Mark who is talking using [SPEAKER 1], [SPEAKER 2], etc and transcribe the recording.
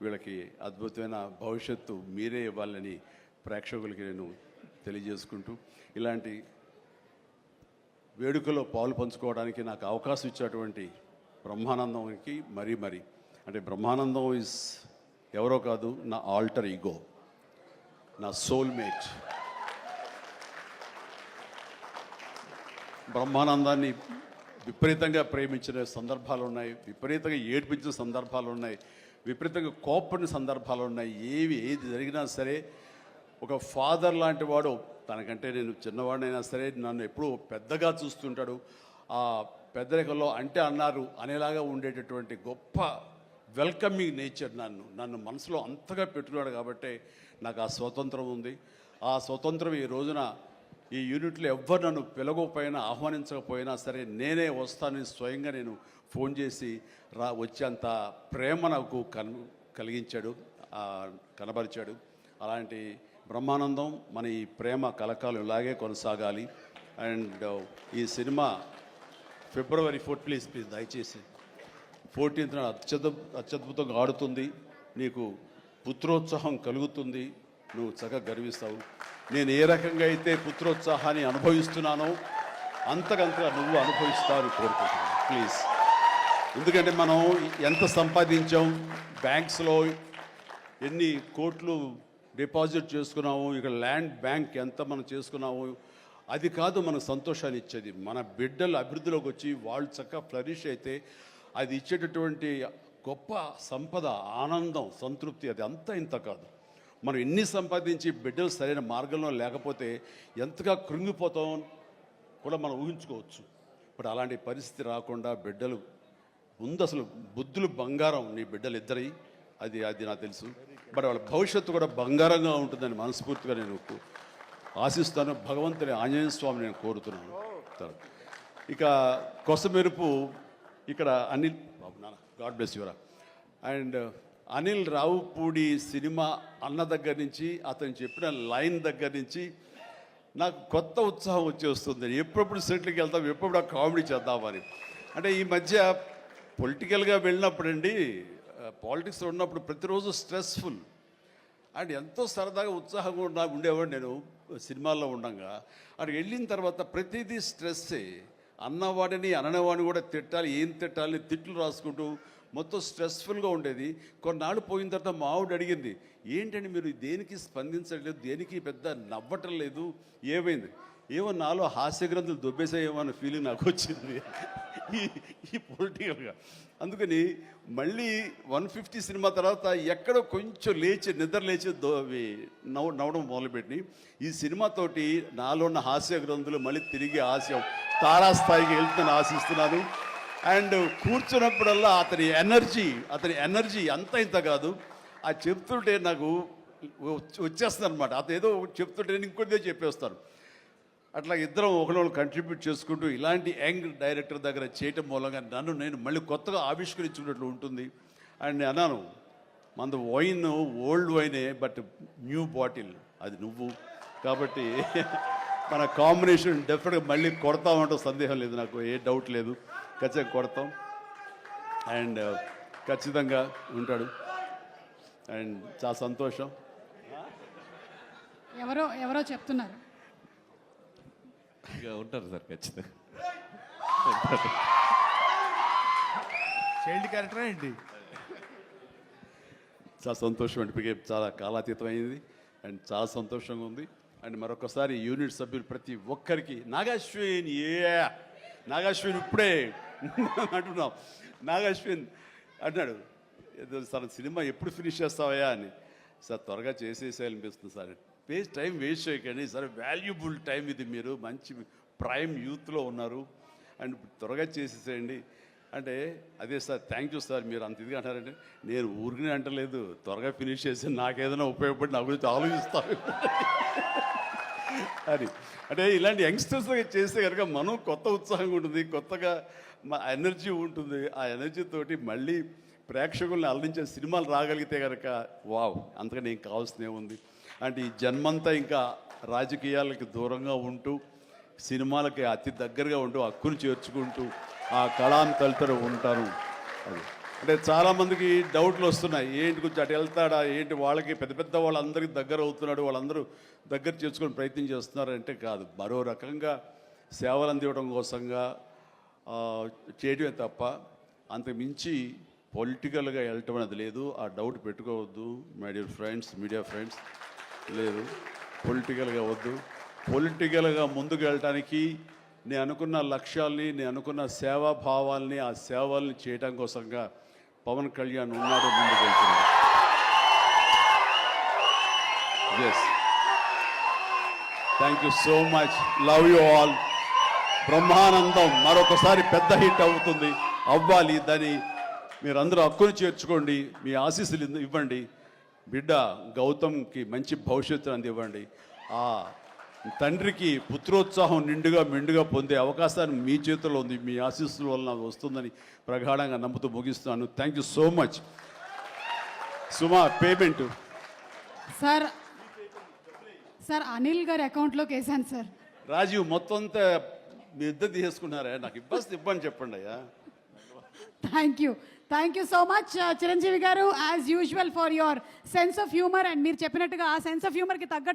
[SPEAKER 1] వీళ్ళకి అద్భుతమైన భవిష్యత్తు మీరే ఇవ్వాలని ప్రేక్షకులకి నేను తెలియజేసుకుంటూ ఇలాంటి వేడుకలో పాలు పంచుకోవడానికి నాకు అవకాశం ఇచ్చేటువంటి బ్రహ్మానందంకి మరీ అంటే బ్రహ్మానందం ఇస్ ఎవరో కాదు, నా ఆల్టర్ ఈగో, నా సోల్మేట్. బ్రహ్మానందాన్ని విపరీతంగా ప్రేమించిన సందర్భాలు ఉన్నాయి, విపరీతంగా ఏడ్పించిన సందర్భాలు ఉన్నాయి, విపరీతంగా కోప్పడిన సందర్భాలు ఉన్నాయి. ఏది జరిగినా సరే ఒక ఫాదర్ లాంటి వాడు, తనకంటే నేను చిన్నవాడినైనా సరే నన్ను ఎప్పుడూ పెద్దగా చూస్తుంటాడు. ఆ పెద్దరికంలో అంటే అన్నారు అనేలాగా ఉండేటటువంటి గొప్ప వెల్కమింగ్ నేచర్ నన్ను మనసులో అంతగా పెట్టుకున్నాడు. కాబట్టి నాకు ఆ స్వతంత్రం ఉంది. ఆ స్వతంత్రం ఈ రోజున ఈ యూనిట్లో ఎవ్వరు నన్ను పిలవకపోయినా ఆహ్వానించకపోయినా సరే నేనే వస్తానని స్వయంగా నేను ఫోన్ చేసి వచ్చేంత ప్రేమ నాకు కలిగించాడు, కనబరిచాడు. అలాంటి బ్రహ్మానందం మన ఈ ప్రేమ కలకాలం ఇలాగే కొనసాగాలి. అండ్ ఈ సినిమా February 4th ప్లీజ్ దయచేసి 14th అత్యద్భుతంగా ఆడుతుంది. నీకు పుత్రోత్సాహం కలుగుతుంది, నువ్వు చక్కగా గర్విస్తావు. నేను ఏ రకంగా అయితే పుత్రోత్సాహాన్ని అనుభవిస్తున్నానో అంతకంతగా నువ్వు అనుభవిస్తావు కోరుకుంటున్నాను ప్లీజ్. ఎందుకంటే మనం ఎంత సంపాదించాం, బ్యాంక్స్లో ఎన్ని కోట్లు డిపాజిట్ చేసుకున్నాము, ఇక్కడ ల్యాండ్ బ్యాంక్ ఎంత మనం చేసుకున్నాము, అది కాదు మనకు సంతోషాన్ని ఇచ్చేది. మన బిడ్డలు అభివృద్ధిలోకి వచ్చి వాళ్ళు చక్కగా ఫ్లరిష్ అయితే అది ఇచ్చేటటువంటి గొప్ప సంపద, ఆనందం, సంతృప్తి అది అంతా ఇంత కాదు. మనం ఎన్ని సంపాదించి బిడ్డలు సరైన మార్గంలో లేకపోతే ఎంతగా కృంగిపోతాం కూడా మనం ఊహించుకోవచ్చు. ఇప్పుడు అలాంటి పరిస్థితి రాకుండా బిడ్డలు ముందు అసలు బుద్ధులు బంగారం నీ బిడ్డలు ఇద్దరి, అది నాకు తెలుసు. బట్ వాళ్ళ భవిష్యత్తు కూడా బంగారంగా ఉంటుందని మనస్ఫూర్తిగా నేను ఆశిస్తాను. భగవంతుని ఆంజనేయ స్వామిని నేను కోరుతున్నాను. ఇక కొసమెరుపు ఇక్కడ అనిల్ బాబు నాన్న, గాడ్ బ్లెస్ యువరా. అండ్ అనిల్ రావుపూడి సినిమా అన్న దగ్గర నుంచి, అతను చెప్పిన లైన్ దగ్గర నుంచి నాకు కొత్త ఉత్సాహం వచ్చేస్తుంది. ఎప్పుడప్పుడు సెట్లకి వెళ్తాం, ఎప్పుడు ఆ కామెడీ చేద్దామని. అంటే ఈ మధ్య పొలిటికల్గా వెళ్ళినప్పుడండి, పాలిటిక్స్లో ఉన్నప్పుడు ప్రతిరోజు స్ట్రెస్ఫుల్ అండ్ ఎంతో సరదాగా ఉత్సాహంగా ఉండేవాడు నేను సినిమాల్లో ఉండగా. అక్కడికి వెళ్ళిన తర్వాత ప్రతిదీ స్ట్రెస్సే. అన్నవాడిని అననేవాడిని కూడా తిట్టాలి, ఏం తిట్టాలి, తిట్లు రాసుకుంటూ మొత్తం స్ట్రెస్ఫుల్గా ఉండేది. కొన్నాళ్ళు పోయిన తర్వాత మా ఆవిడ అడిగింది, ఏంటండి మీరు దేనికి స్పందించలేదు, దేనికి పెద్ద నవ్వటం లేదు, ఏమైంది? ఏమో నాలో హాస్య గ్రంథులు దొబ్బేసాయేమో అన్న ఫీలింగ్ నాకు వచ్చింది ఈ పొలిటికల్గా. అందుకని మళ్ళీ 150 సినిమా తర్వాత ఎక్కడో కొంచెం నిద్ర లేచి నవ్వడం మొదలుపెట్టి ఈ సినిమాతోటి నాలో ఉన్న హాస్య గ్రంథులు మళ్ళీ తిరిగి హాస్యం తారాస్థాయికి వెళ్తుందని ఆశిస్తున్నాను. అండ్ కూర్చున్నప్పుడల్లా అతని ఎనర్జీ అంత ఇంత కాదు, ఆ చెప్తుంటే నాకు వచ్చేస్తుంది అనమాట. అతను ఏదో చెప్తుంటే నేను ఇంకొద్దే చెప్పేస్తాను. అట్లా ఇద్దరం ఒకళ్ళు కంట్రిబ్యూట్ చేసుకుంటూ ఇలాంటి యంగ్ డైరెక్టర్ దగ్గర చేయటం మూలంగా నేను మళ్ళీ కొత్తగా ఆవిష్కరించుకున్నట్లు ఉంటుంది. అండ్ నేను అన్నాను, మనది వైన్ ఓల్డ్ వైనే, బట్ న్యూ బాటిల్ అది నువ్వు. కాబట్టి మన కాంబినేషన్ డెఫినెట్గా మళ్ళీ కొడతామంటే సందేహం లేదు, నాకు ఏ డౌట్ లేదు. ఖచ్చితంగా కొడతాం అండ్ ఖచ్చితంగా ఉంటాడు. అండ్ చాలా సంతోషం.
[SPEAKER 2] ఎవరో చెప్తున్నారు
[SPEAKER 3] ఉంటారు సార్, ఖచ్చితంగా
[SPEAKER 4] చైల్డ్ క్యారెక్టర్ ఏంటి.
[SPEAKER 1] చాలా సంతోషం అండి, ఇప్పటికే చాలా కాలాతీతం అయింది అండ్ చాలా సంతోషంగా ఉంది. అండ్ మరొకసారి యూనిట్ సభ్యులు ప్రతి ఒక్కరికి నాగాశ్విన్ ఇప్పుడే అంటున్నాం. నాగాశ్విన్ అన్నాడు, సార్ సినిమా ఎప్పుడు ఫినిష్ చేస్తావయ్యా అని. సార్ త్వరగా చేసేసేయాలనిపిస్తుంది సార్, టైం వేస్ట్ చేయకండి సార్, వాల్యుబుల్ టైం ఇది, మీరు మంచి ప్రైమ్ యూత్లో ఉన్నారు అండ్ త్వరగా చేసేసేయండి అంటే. అదే సార్, థ్యాంక్ యూ సార్, మీరు అంత ఇదిగా అంటారంటే. నేను ఊరికనే అంటలేదు, త్వరగా ఫినిష్ చేసి నాకేదైనా ఉపయోగపడి నా గురించి ఆలోచిస్తాను అని. అంటే ఇలాంటి యంగ్స్టర్స్ చేస్తే కనుక మనం కొత్త ఉత్సాహంగా ఉంటుంది, కొత్తగా మా ఎనర్జీ ఉంటుంది. ఆ ఎనర్జీతోటి మళ్ళీ ప్రేక్షకుల్ని అలరించే సినిమాలు రాగలిగితే కనుక వావ్, అంతగా నేను కావాల్సినే ఉంది. అంటే ఈ జన్మంతా ఇంకా రాజకీయాలకి దూరంగా ఉంటూ సినిమాలకి అతి దగ్గరగా ఉంటూ హక్కును చేర్చుకుంటూ ఆ కళాన్ని తలుతూ ఉంటాను. అది అంటే చాలామందికి డౌట్లు వస్తున్నాయి, ఏంటి కొంచెం అటు వెళ్తాడా ఏంటి, వాళ్ళకి పెద్ద పెద్ద వాళ్ళందరికీ దగ్గర అవుతున్నాడు, వాళ్ళందరూ దగ్గర చేసుకొని ప్రయత్నం చేస్తున్నారు అంటే కాదు, మరో రకంగా సేవలు అందివ్వడం కోసంగా చేయడమే తప్ప అంతకు మించి పొలిటికల్గా వెళ్ళటం అనేది లేదు. ఆ డౌట్ పెట్టుకోవద్దు my dear friends, media friends. లేదు, పొలిటికల్గా వద్దు. పొలిటికల్గా ముందుకు వెళ్ళటానికి నేను అనుకున్న లక్ష్యాల్ని, నేను అనుకున్న సేవాభావాల్ని, ఆ సేవల్ని చేయడం కోసంగా పవన్ కళ్యాణ్ ఉన్నాడు, ముందుకు వెళ్తున్నాడు. Yes, thank you so much, love you all. Brahmanandam మరొకసారి పెద్ద హిట్ అవుతుంది, అవ్వాలి. దాన్ని మీరందరూ హక్కును చేర్చుకోండి, మీ ఆశీస్సులు ఇవ్వండి. బిడ్డ గౌతమ్కి మంచి భవిష్యత్తును అందివ్వండి. ఆ తండ్రికి పుత్రోత్సాహం మెండుగా పొందే అవకాశాన్ని మీ చేతుల్లో ఉంది, మీ ఆశీస్సుల వలన వస్తుందని ప్రగాఢంగా నమ్ముతూ ముగిస్తున్నాను. Thank you so much. Suma, payment
[SPEAKER 2] sir sir Anil గారి అకౌంట్లోకి వేసాను సార్.
[SPEAKER 1] రాజీవ్ మొత్తం అంతా మీ ఇద్దరు తీసుకున్నారా? నాకు ఇబ్బంది చెప్పండి అయ్యా.
[SPEAKER 2] Thank you so much Chiranjeevi garu, as usual for your sense of humour. And మీరు చెప్పినట్టుగా ఆ సెన్స్ ఆఫ్ హ్యూమర్కి తగ్గట్టు